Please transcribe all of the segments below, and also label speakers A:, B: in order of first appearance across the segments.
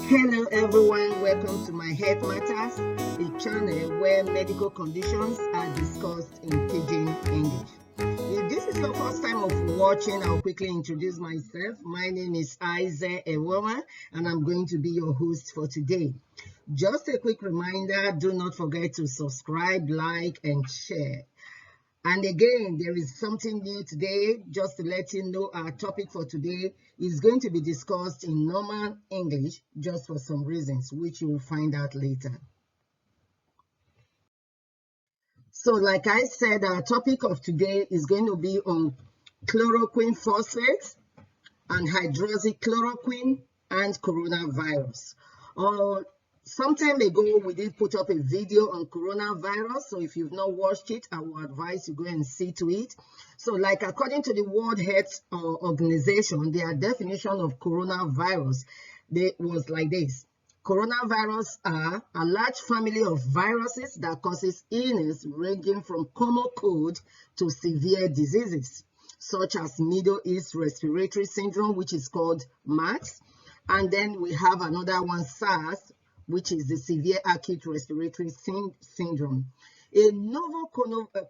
A: Hello everyone, welcome to my Health Matters, a channel where medical conditions are discussed in pidgin English. If this is your first time of watching, I'll quickly introduce myself. My name is Isaac Ewoma, and I'm going to be your host for today. Just a quick reminder, do not forget to subscribe, like, and share. And again, there is something new today. Just to let you know, our topic for today is going to be discussed in normal English, just for some reasons, which you will find out later. So like I said, our topic of today is going to be on chloroquine phosphate and hydroxychloroquine and coronavirus. Some time ago, we did put up a video on coronavirus. So if you've not watched it, I would advise you go and see to it. So like according to the World Health Organization, their definition of coronavirus was like this. Coronavirus are a large family of viruses that causes illness ranging from common cold to severe diseases, such as Middle East Respiratory Syndrome, which is called MARS. And then we have another one, SARS, which is the Severe Acute Respiratory Syndrome. A novel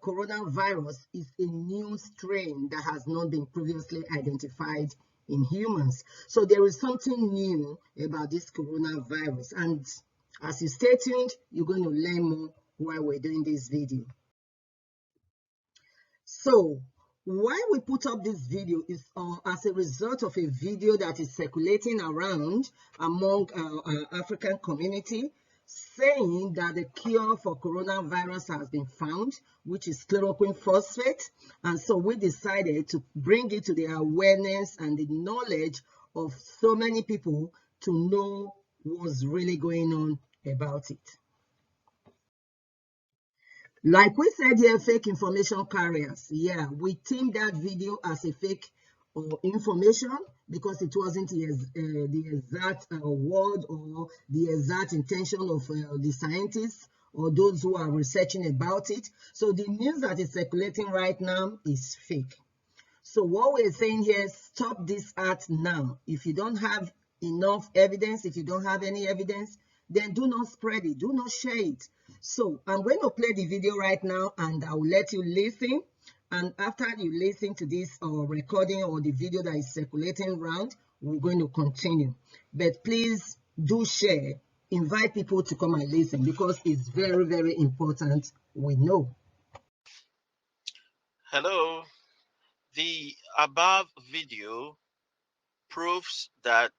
A: coronavirus is a new strain that has not been previously identified in humans. So there is something new about this coronavirus. And as you stay tuned, you're going to learn more while we're doing this video. So why we put up this video is as a result of a video that is circulating around among our African community, saying that the cure for coronavirus has been found, which is chloroquine phosphate. And so we decided to bring it to the awareness and the knowledge of so many people to know what's really going on about it. Like we said here, fake information carriers. Yeah, we think that video as a fake information because it wasn't the exact word or the exact intention of the scientists or those who are researching about it. So the news that is circulating right now is fake. So what we're saying here, stop this act now. If you don't have enough evidence, if you don't have any evidence, then do not spread it, do not share it. So I'm going to play the video right now and I will let you listen. And after you listen to this recording or the video that is circulating around, we're going to continue. But please do share, invite people to come and listen because it's very, very important, we know.
B: Hello. The above video proves that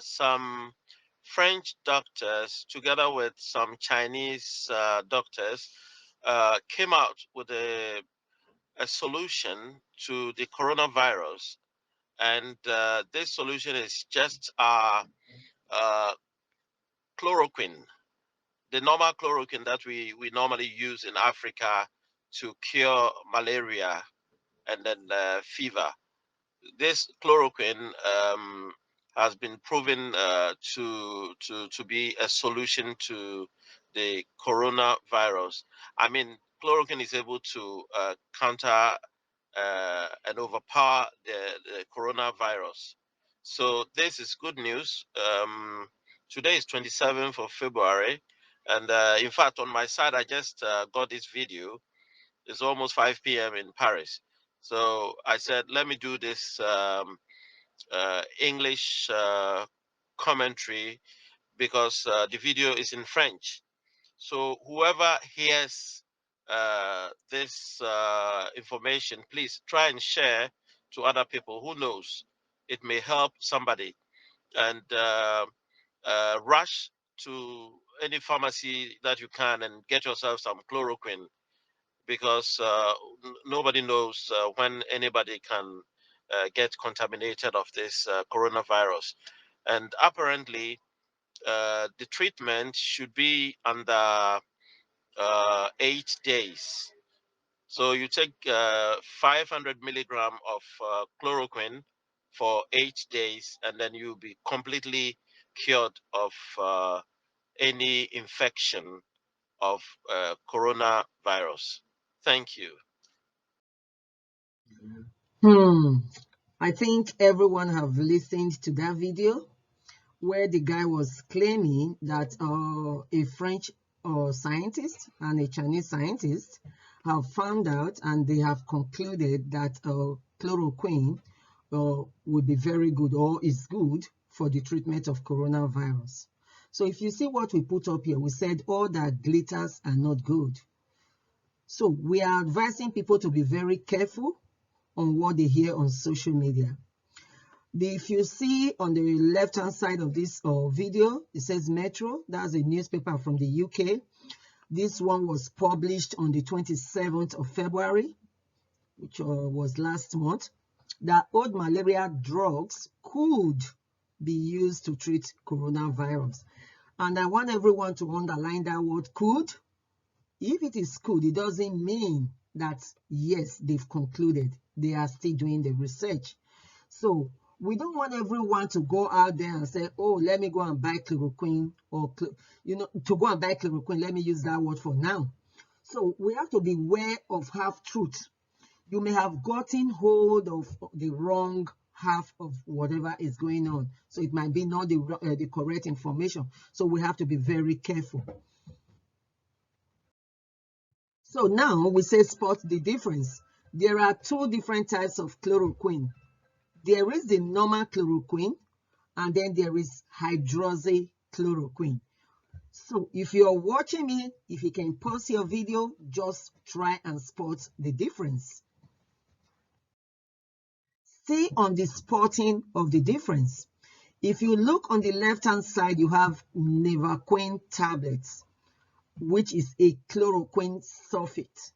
B: some French doctors, together with some Chinese doctors, came out with a solution to the coronavirus. And this solution is just chloroquine, the normal chloroquine that we normally use in Africa to cure malaria and then fever. This chloroquine has been proven to be a solution to the coronavirus. I mean, chloroquine is able to counter and overpower the coronavirus. So this is good news. Today is 27th of February. And in fact, on my side, I just got this video. It's almost 5 p.m. in Paris. So I said, let me do this English commentary because the video is in French. So whoever hears this information, please try and share to other people. Who knows? It may help somebody. And rush to any pharmacy that you can and get yourself some chloroquine because nobody knows when anybody can get contaminated of this coronavirus. And apparently, the treatment should be under 8 days. So you take 500 milligram of chloroquine for 8 days, and then you'll be completely cured of any infection of coronavirus. Thank you.
A: I think everyone have listened to that video. where the guy was claiming that a French scientist and a Chinese scientist have found out, and they have concluded that chloroquine would be very good, or is good for the treatment of coronavirus. So if you see what we put up here, we said all that glitters are not good. So we are advising people to be very careful on what they hear on social media. If you see on the left-hand side of this video, it says Metro. That's a newspaper from the UK. This one was published on the 27th of February, which was last month, that old malaria drugs could be used to treat coronavirus. And I want everyone to underline that word could. If it is could, it doesn't mean that, yes, they've concluded. They are still doing the research. So we don't want everyone to go out there and say, oh, let me go and buy chloroquine, or, to go and buy chloroquine. Let me use that word for now. So we have to be aware of half-truth. You may have gotten hold of the wrong half of whatever is going on. So it might be not the correct information. So we have to be very careful. So now we say spot the difference. There are two different types of chloroquine. There is the normal chloroquine, and then there is hydroxychloroquine. So if you're watching me, if you can pause your video, just try and spot the difference. See on the spotting of the difference. If you look on the left-hand side, you have Nevaquine tablets, which is a chloroquine sulfate.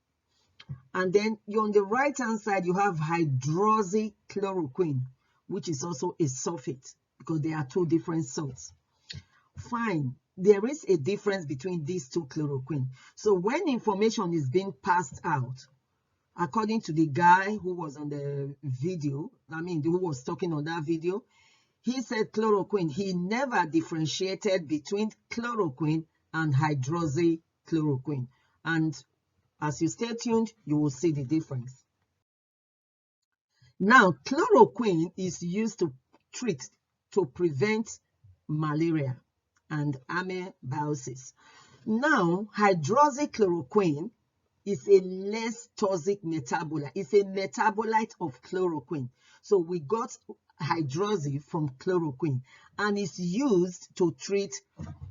A: And then on the right-hand side, you have hydroxychloroquine, which is also a sulfate, because there are two different salts. Fine. There is a difference between these two chloroquine. So when information is being passed out, according to the guy who was on the video, who was talking on that video, he said chloroquine. He never differentiated between chloroquine and hydroxychloroquine. And as you stay tuned, you will see the difference. Now, chloroquine is used to prevent malaria and amoebiasis. Now, hydroxychloroquine is a less toxic metabolite. It's a metabolite of chloroquine. So we got hydroxy from chloroquine, and it's used to treat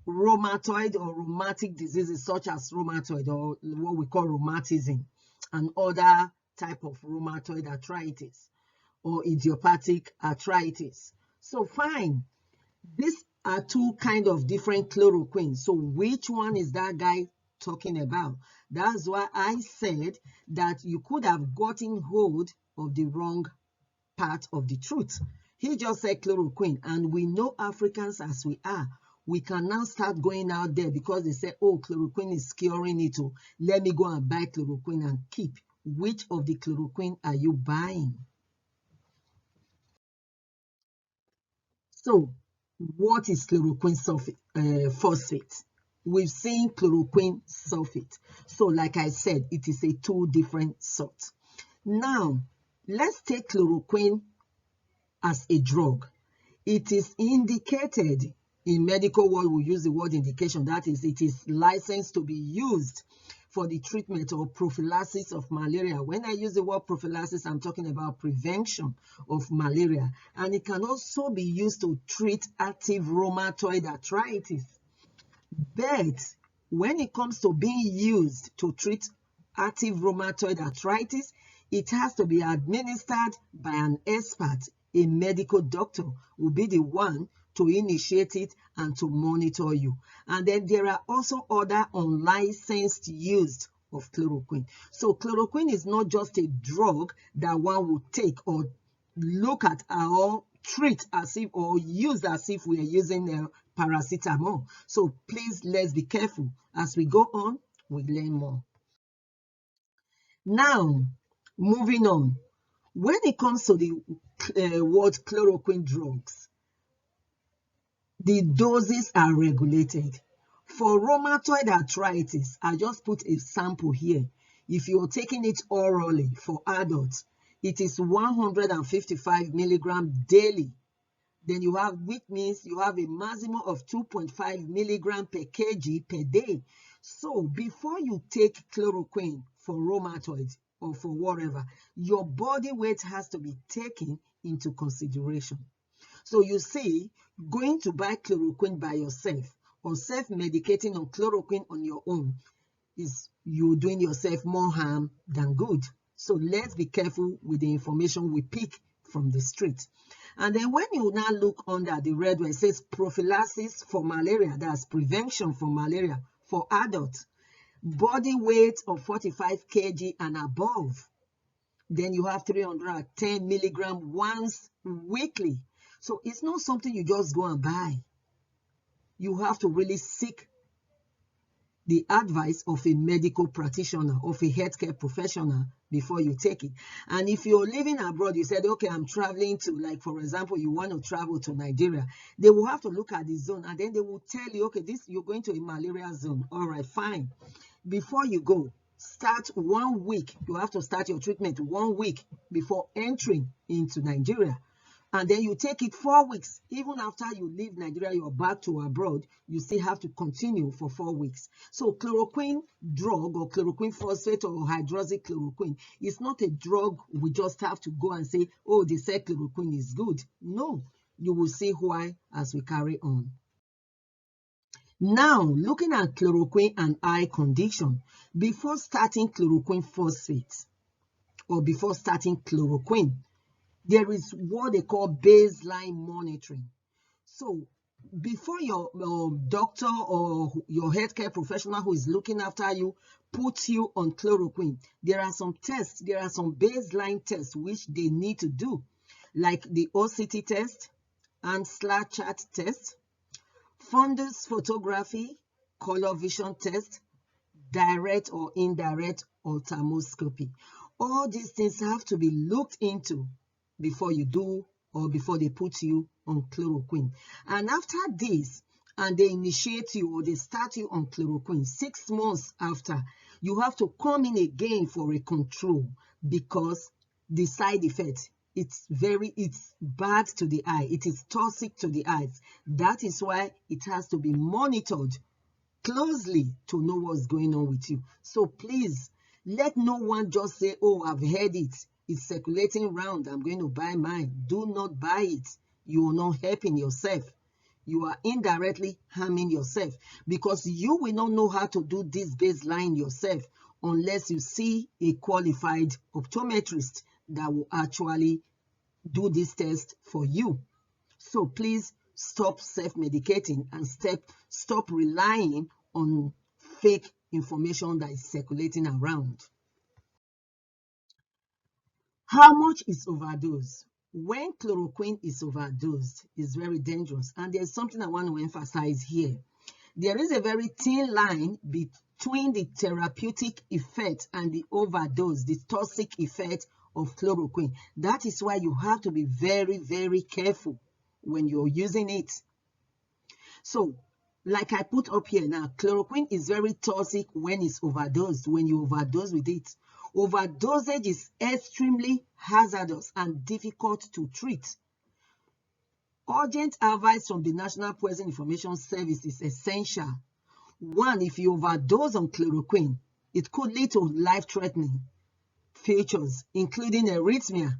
A: rheumatoid or rheumatic diseases such as rheumatoid, or what we call rheumatism, and other type of rheumatoid arthritis or idiopathic arthritis. So fine, these are two kind of different chloroquine. So which one is that guy talking about? That's why I said that you could have gotten hold of the wrong part of the truth. He just said chloroquine, and we know Africans as we are. We can now start going out there because they say, oh, chloroquine is curing it. Oh, let me go and buy chloroquine and keep. Which of the chloroquine are you buying? So, what is chloroquine phosphate? We've seen chloroquine sulfate. So, like I said, it is a two different sorts. Now, let's take chloroquine as a drug. It is indicated in medical world, we use the word indication. That is, it is licensed to be used for the treatment or prophylaxis of malaria. When I use the word prophylaxis, I'm talking about prevention of malaria. And it can also be used to treat active rheumatoid arthritis. But when it comes to being used to treat active rheumatoid arthritis, it has to be administered by an expert. A medical doctor will be the one to initiate it and to monitor you. And then there are also other unlicensed use of chloroquine. So chloroquine is not just a drug that one would take or look at or treat as if, or use as if we are using paracetamol. So please, let's be careful. As we go on, we learn more. Now, moving on. When it comes to the word chloroquine drugs, the doses are regulated. For rheumatoid arthritis, I just put a sample here. If you're taking it orally for adults, it is 155 milligrams daily. Then you have, which means you have a maximum of 2.5 milligram per kg per day. So before you take chloroquine for rheumatoid or for whatever, your body weight has to be taken into consideration. So you see, going to buy chloroquine by yourself or self-medicating on chloroquine on your own is you doing yourself more harm than good. So let's be careful with the information we pick from the street. And then when you now look under the red one, it says prophylaxis for malaria, that's prevention for malaria for adults, body weight of 45 kg and above. Then you have 310 milligram once weekly. So it's not something you just go and buy. You have to really seek the advice of a medical practitioner, of a healthcare professional before you take it. And if you're living abroad, you said, okay, I'm traveling to, like, for example, you want to travel to Nigeria, they will have to look at the zone and then they will tell you, okay, this, you're going to a malaria zone. All right, fine. Before you go, start 1 week. You have to start your treatment 1 week before entering into Nigeria. And then you take it 4 weeks. Even after you leave Nigeria, you're back to abroad, you still have to continue for 4 weeks. So chloroquine drug or chloroquine phosphate or hydroxychloroquine is not a drug we just have to go and say, oh, they said chloroquine is good. No, you will see why as we carry on. Now, looking at chloroquine and eye condition, before starting chloroquine phosphate or before starting chloroquine, there is what they call baseline monitoring. So before your doctor or your healthcare professional who is looking after you puts you on chloroquine, there are some tests, there are some baseline tests which they need to do, like the OCT test, Ansler chart test, fundus photography, color vision test, direct or indirect ophthalmoscopy. All these things have to be looked into before you do or before they put you on chloroquine. And after this, and they initiate you or they start you on chloroquine 6 months after, you have to come in again for a control because the side effect, it's bad to the eye. It is toxic to the eyes. That is why it has to be monitored closely to know what's going on with you. So please, let no one just say, oh, I've heard it. It's circulating around. I'm going to buy mine. Do not buy it. You are not helping yourself. You are indirectly harming yourself because you will not know how to do this baseline yourself unless you see a qualified optometrist that will actually do this test for you. So please stop self-medicating and stop relying on fake information that is circulating around. How much is overdose? When chloroquine is overdosed, it's very dangerous. And there's something I want to emphasize here. There is a very thin line between the therapeutic effect and the overdose, the toxic effect of chloroquine. That is why you have to be very, very careful when you're using it. So, like I put up here now, chloroquine is very toxic when it's overdosed, when you overdose with it. Overdosage is extremely hazardous and difficult to treat. Urgent advice from the National Poison Information Service is essential. One, if you overdose on chloroquine, it could lead to life-threatening features, including arrhythmia,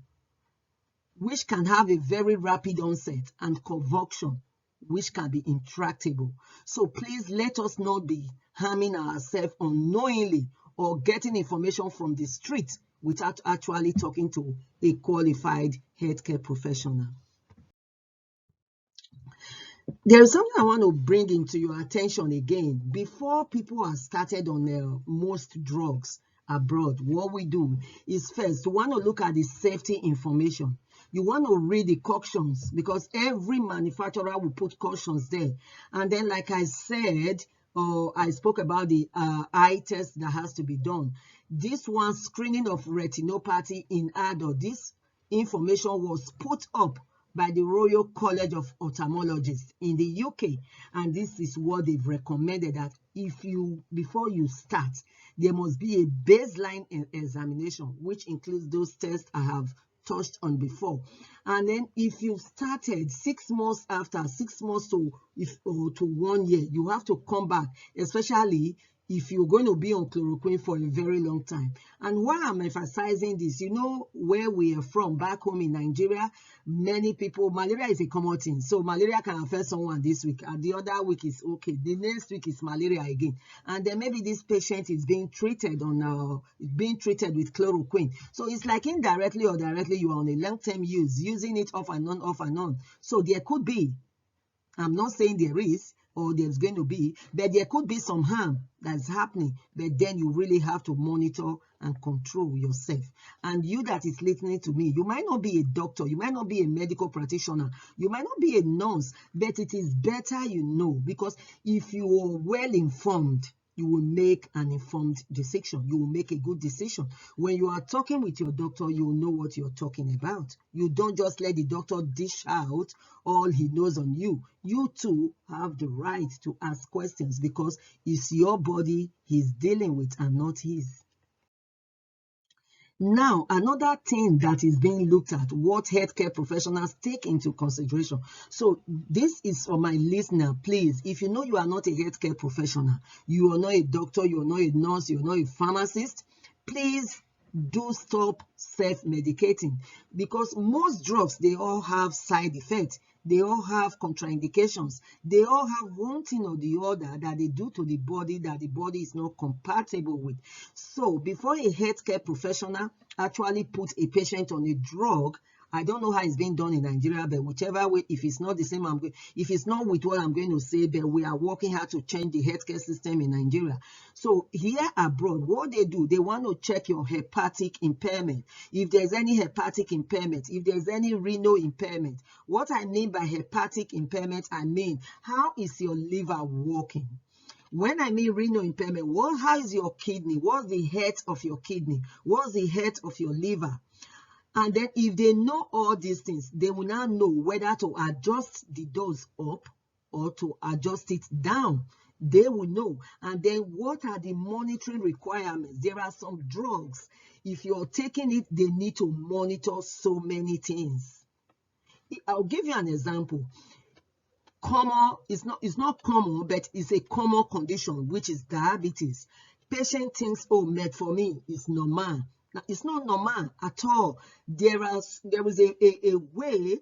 A: which can have a very rapid onset, and convulsion, which can be intractable. So please let us not be harming ourselves unknowingly or getting information from the street without actually talking to a qualified healthcare professional. There is something I want to bring into your attention again. Before people are started on most drugs abroad, what we do is first, we want to look at the safety information. You want to read the cautions because every manufacturer will put cautions there. And then, like I said, I spoke about the eye test that has to be done. This one, screening of retinopathy in adult, this information was put up by the Royal College of Ophthalmologists in the UK. And this is what they've recommended, that before you start, there must be a baseline examination, which includes those tests I have touched on before. And then if you started 6 months after, 6 months to 1 year, you have to come back, especially if you're going to be on chloroquine for a very long time. And why I'm emphasizing this, you know, where we are from, back home in Nigeria, many people, malaria is a common thing. So malaria can affect someone this week, and the other week is okay. The next week is malaria again. And then maybe this patient is being treated with chloroquine. So it's like indirectly or directly, you are on a long-term use, using it off and on, off and on. So there could be, I'm not saying there is, or there's going to be, but there could be some harm that's happening, but then you really have to monitor and control yourself. And you that is listening to me, you might not be a doctor, you might not be a medical practitioner, you might not be a nurse, but it is better you know, because if you are well informed, you will make an informed decision. You will make a good decision. When you are talking with your doctor, you will know what you're talking about. You don't just let the doctor dish out all he knows on you. You too have the right to ask questions, because it's your body he's dealing with and not his. Now, another thing that is being looked at, what healthcare professionals take into consideration. So this is for my listener, please. If you know you are not a healthcare professional, you are not a doctor, you are not a nurse, you are not a pharmacist, please do stop self-medicating, because most drugs, they all have side effects. They all have contraindications. They all have one thing or the other that they do to the body that the body is not compatible with. So before a healthcare professional actually puts a patient on a drug, I don't know how it's being done in Nigeria, but whichever way, if it's not the same, if it's not with what I'm going to say, but we are working hard to change the healthcare system in Nigeria. So here abroad, what they do, they want to check your hepatic impairment. If there's any hepatic impairment, if there's any renal impairment. What I mean by hepatic impairment, I mean, how is your liver working? When I mean renal impairment, how is your kidney? What's the health of your kidney? What's the health of your liver? And then if they know all these things, they will now know whether to adjust the dose up or to adjust it down. They will know. And then what are the monitoring requirements? There are some drugs. If you're taking it, they need to monitor so many things. I'll give you an example. It's not common, but it's a common condition, which is diabetes. Patient thinks, oh, metformin is normal. Now, it's not normal at all. There is a way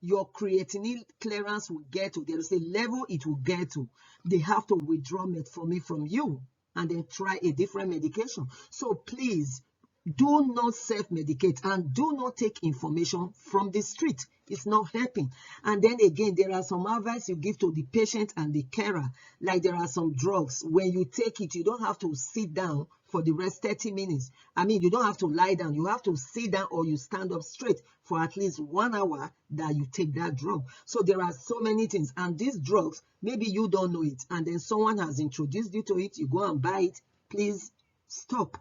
A: your creatinine clearance will get to. There is a level it will get to. They have to withdraw metformin from you and then try a different medication. So please, do not self-medicate and do not take information from the street. It's not helping. And then again, there are some advice you give to the patient and the carer. Like there are some drugs. When you take it, you don't have to sit down for the rest 30 minutes. I mean, you don't have to lie down. You have to sit down or you stand up straight for at least 1 hour that you take that drug. So there are so many things. And these drugs, maybe you don't know it. And then someone has introduced you to it. You go and buy it. Please stop.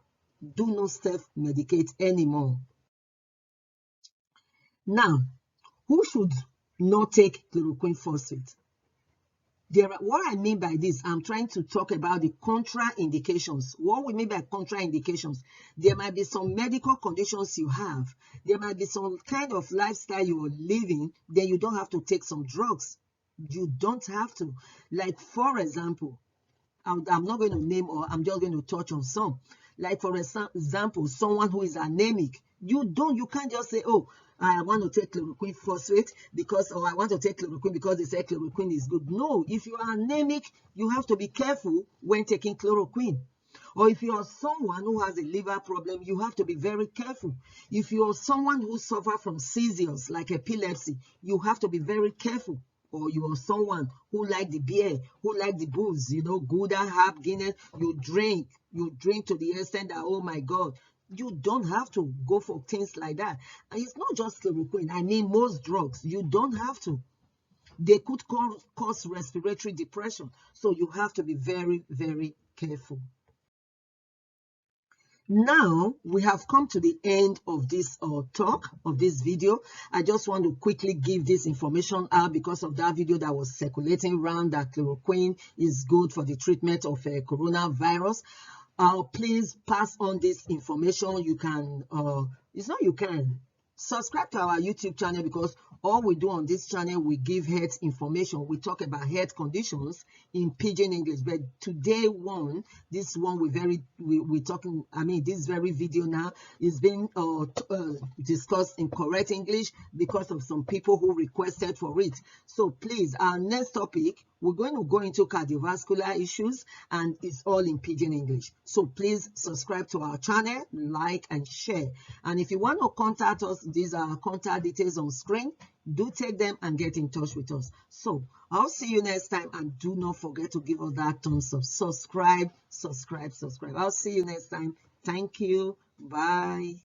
A: Do not self-medicate anymore. Now, who should not take chloroquine phosphate? What I mean by this, I'm trying to talk about the contraindications. What we mean by contraindications, there might be some medical conditions you have. There might be some kind of lifestyle you're living, then you don't have to take some drugs. You don't have to. Like, for example, I'm not going to name, or I'm just going to touch on some. Like, for example, someone who is anemic, you can't just say, oh, I want to take chloroquine phosphate or I want to take chloroquine because they say chloroquine is good. No, if you are anemic, you have to be careful when taking chloroquine. Or if you are someone who has a liver problem, you have to be very careful. If you are someone who suffers from seizures like epilepsy, you have to be very careful. Or you are someone who like the beer, who like the booze, Gouda, Hab, Guinness, you drink to the extent that, oh my God, you don't have to go for things like that. And it's not just chloroquine. I mean, most drugs, you don't have to. They could cause respiratory depression. So you have to be very, very careful. Now, we have come to the end of this talk, of this video. I just want to quickly give this information out because of that video that was circulating around that chloroquine is good for the treatment of coronavirus. Please pass on this information. You can, Subscribe to our YouTube channel, because all we do on this channel, we give health information. We talk about health conditions in pidgin English. But today this one we're talking, I mean, this very video now is being discussed in correct English because of some people who requested for it. So please, our next topic, we're going to go into cardiovascular issues, and it's all in pidgin English. So please subscribe to our channel, like and share. And if you want to contact us, these are our contact details on screen. Do take them and get in touch with us. So I'll see you next time, and do not forget to give us that thumbs up. Subscribe. I'll see you next time. Thank you. Bye.